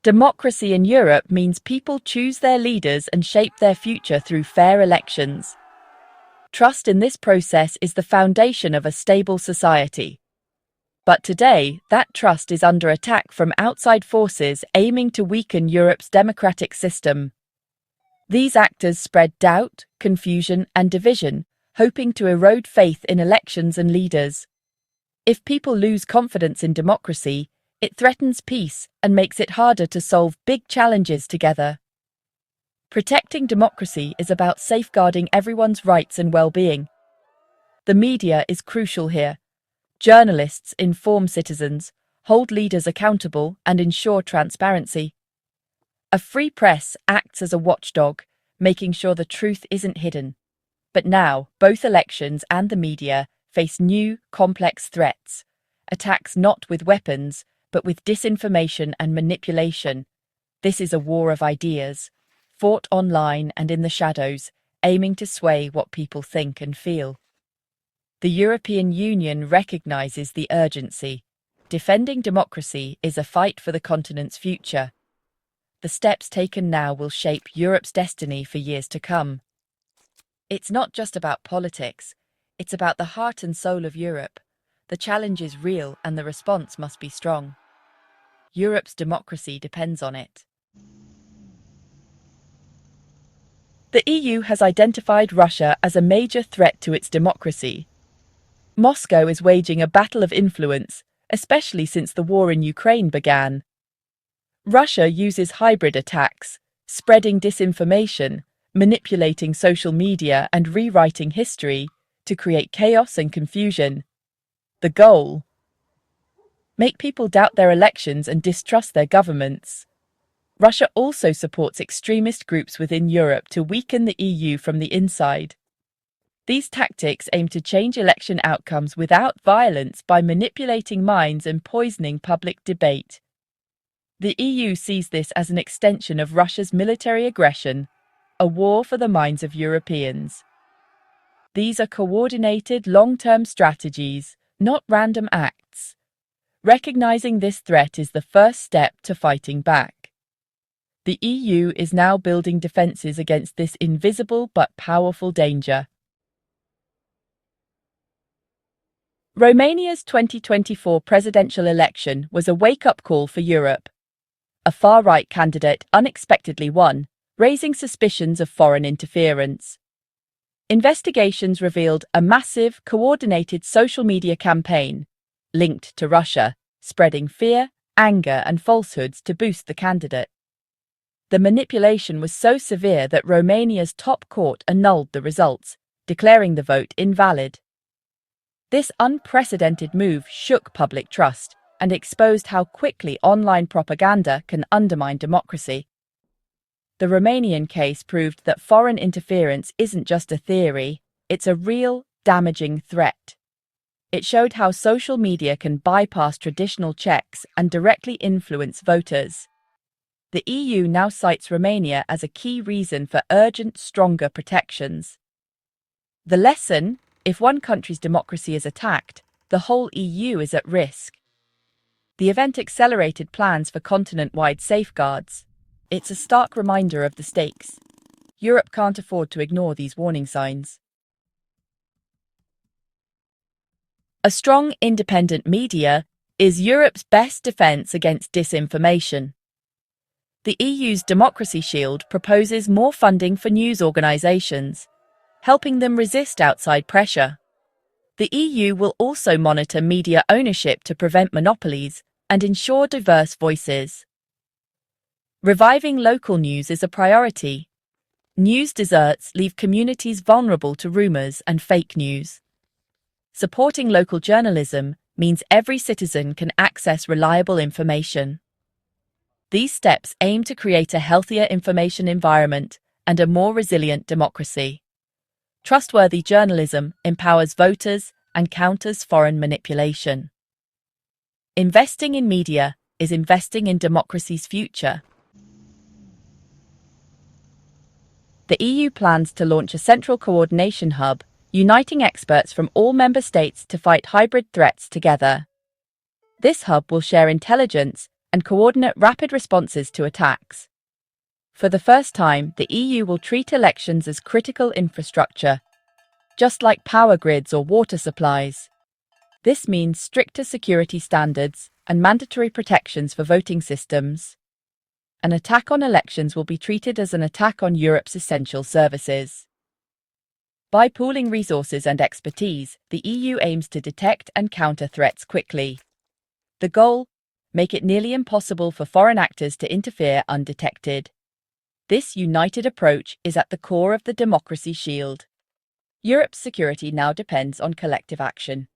Democracy in Europe means people choose their leaders and shape their future through fair elections. Trust in this process is the foundation of a stable society. But today, that trust is under attack from outside forces aiming to weaken Europe's democratic system. These actors spread doubt, confusion, and division, hoping to erode faith in elections and leaders. If people lose confidence in democracy, it threatens peace and makes it harder to solve big challenges together. Protecting democracy is about safeguarding everyone's rights and well-being. The media is crucial here. Journalists inform citizens, hold leaders accountable, and ensure transparency. A free press acts as a watchdog, making sure the truth isn't hidden. But now, both elections and the media face new, complex threats. Attacks not with weapons, but with disinformation and manipulation. This is a war of ideas, fought online and in the shadows, aiming to sway what people think and feel. The European Union recognizes the urgency. Defending democracy is a fight for the continent's future. The steps taken now will shape Europe's destiny for years to come. It's not just about politics, it's about the heart and soul of Europe. The challenge is real and the response must be strong. Europe's democracy depends on it. The EU has identified Russia as a major threat to its democracy. Moscow is waging a battle of influence, especially since the war in Ukraine began. Russia uses hybrid attacks, spreading disinformation, manipulating social media and rewriting history to create chaos and confusion. The goal? Make people doubt their elections and distrust their governments. Russia also supports extremist groups within Europe to weaken the EU from the inside. These tactics aim to change election outcomes without violence by manipulating minds and poisoning public debate. The EU sees this as an extension of Russia's military aggression, a war for the minds of Europeans. These are coordinated, long-term strategies, not random acts. Recognizing this threat is the first step to fighting back. The EU is now building defenses against this invisible but powerful danger. Romania's 2024 presidential election was a wake-up call for Europe. A far-right candidate unexpectedly won, raising suspicions of foreign interference. Investigations revealed a massive, coordinated social media campaign linked to Russia, spreading fear, anger, and falsehoods to boost the candidate. The manipulation was so severe that Romania's top court annulled the results, declaring the vote invalid. This unprecedented move shook public trust and exposed how quickly online propaganda can undermine democracy. The Romanian case proved that foreign interference isn't just a theory, it's a real, damaging threat. It showed how social media can bypass traditional checks and directly influence voters. The EU now cites Romania as a key reason for urgent, stronger protections. The lesson: if one country's democracy is attacked, the whole EU is at risk. The event accelerated plans for continent-wide safeguards. It's a stark reminder of the stakes. Europe can't afford to ignore these warning signs. A strong, independent media is Europe's best defense against disinformation. The EU's Democracy Shield proposes more funding for news organisations, helping them resist outside pressure. The EU will also monitor media ownership to prevent monopolies and ensure diverse voices. Reviving local news is a priority. News deserts leave communities vulnerable to rumours and fake news. Supporting local journalism means every citizen can access reliable information. These steps aim to create a healthier information environment and a more resilient democracy. Trustworthy journalism empowers voters and counters foreign manipulation. Investing in media is investing in democracy's future. The EU plans to launch a central coordination hub, uniting experts from all member states to fight hybrid threats together. This hub will share intelligence and coordinate rapid responses to attacks. For the first time, the EU will treat elections as critical infrastructure, just like power grids or water supplies. This means stricter security standards and mandatory protections for voting systems. An attack on elections will be treated as an attack on Europe's essential services. By pooling resources and expertise, the EU aims to detect and counter threats quickly. The goal? Make it nearly impossible for foreign actors to interfere undetected. This united approach is at the core of the democracy shield. Europe's security now depends on collective action.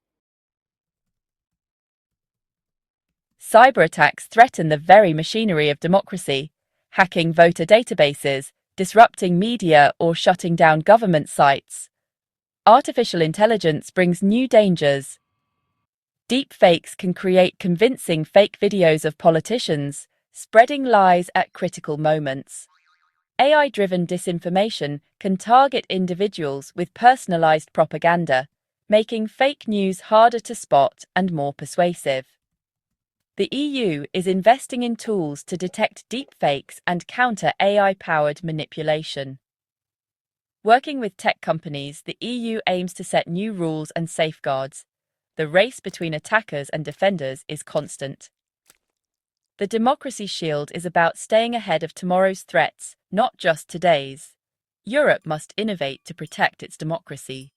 Cyber-attacks threaten the very machinery of democracy, hacking voter databases, disrupting media, or shutting down government sites. Artificial intelligence brings new dangers. Deepfakes can create convincing fake videos of politicians, spreading lies at critical moments. AI-driven disinformation can target individuals with personalized propaganda, making fake news harder to spot and more persuasive. The EU is investing in tools to detect deepfakes and counter AI-powered manipulation. Working with tech companies, the EU aims to set new rules and safeguards. The race between attackers and defenders is constant. The democracy shield is about staying ahead of tomorrow's threats, not just today's. Europe must innovate to protect its democracy.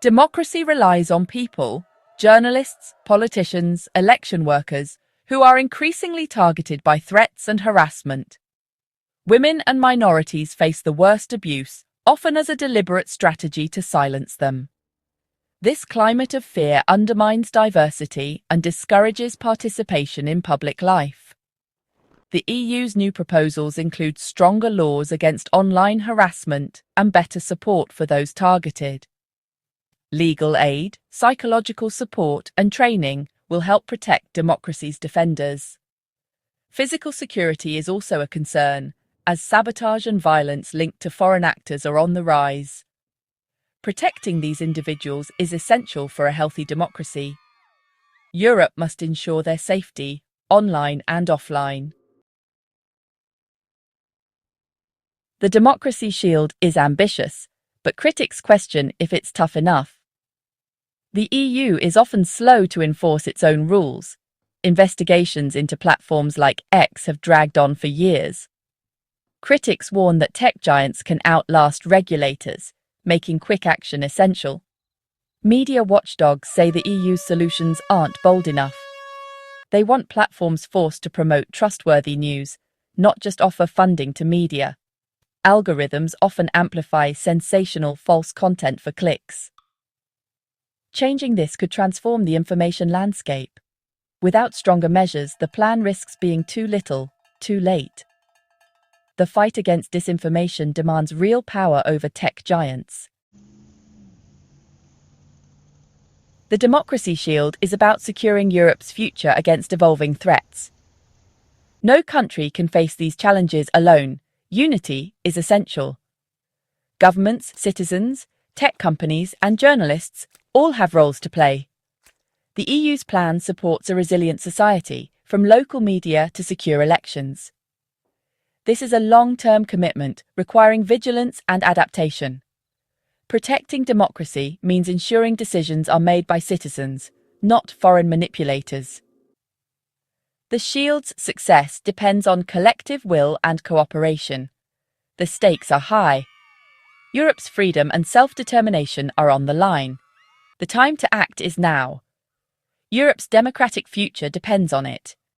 Democracy relies on people, journalists, politicians, election workers, who are increasingly targeted by threats and harassment. Women and minorities face the worst abuse, often as a deliberate strategy to silence them. This climate of fear undermines diversity and discourages participation in public life. The EU's new proposals include stronger laws against online harassment and better support for those targeted. Legal aid, psychological support, and training will help protect democracy's defenders. Physical security is also a concern, as sabotage and violence linked to foreign actors are on the rise. Protecting these individuals is essential for a healthy democracy. Europe must ensure their safety, online and offline. The democracy shield is ambitious, but critics question if it's tough enough. The EU is often slow to enforce its own rules. Investigations into platforms like X have dragged on for years. Critics warn that tech giants can outlast regulators, making quick action essential. Media watchdogs say the EU's solutions aren't bold enough. They want platforms forced to promote trustworthy news, not just offer funding to media. Algorithms often amplify sensational false content for clicks. Changing this could transform the information landscape. Without stronger measures, the plan risks being too little, too late. The fight against disinformation demands real power over tech giants. The democracy shield is about securing Europe's future against evolving threats. No country can face these challenges alone. Unity is essential. Governments, citizens, tech companies, and journalists all have roles to play. The EU's plan supports a resilient society, from local media to secure elections. This is a long-term commitment requiring vigilance and adaptation. Protecting democracy means ensuring decisions are made by citizens, not foreign manipulators. The shield's success depends on collective will and cooperation. The stakes are high. Europe's freedom and self-determination are on the line. The time to act is now. Europe's democratic future depends on it.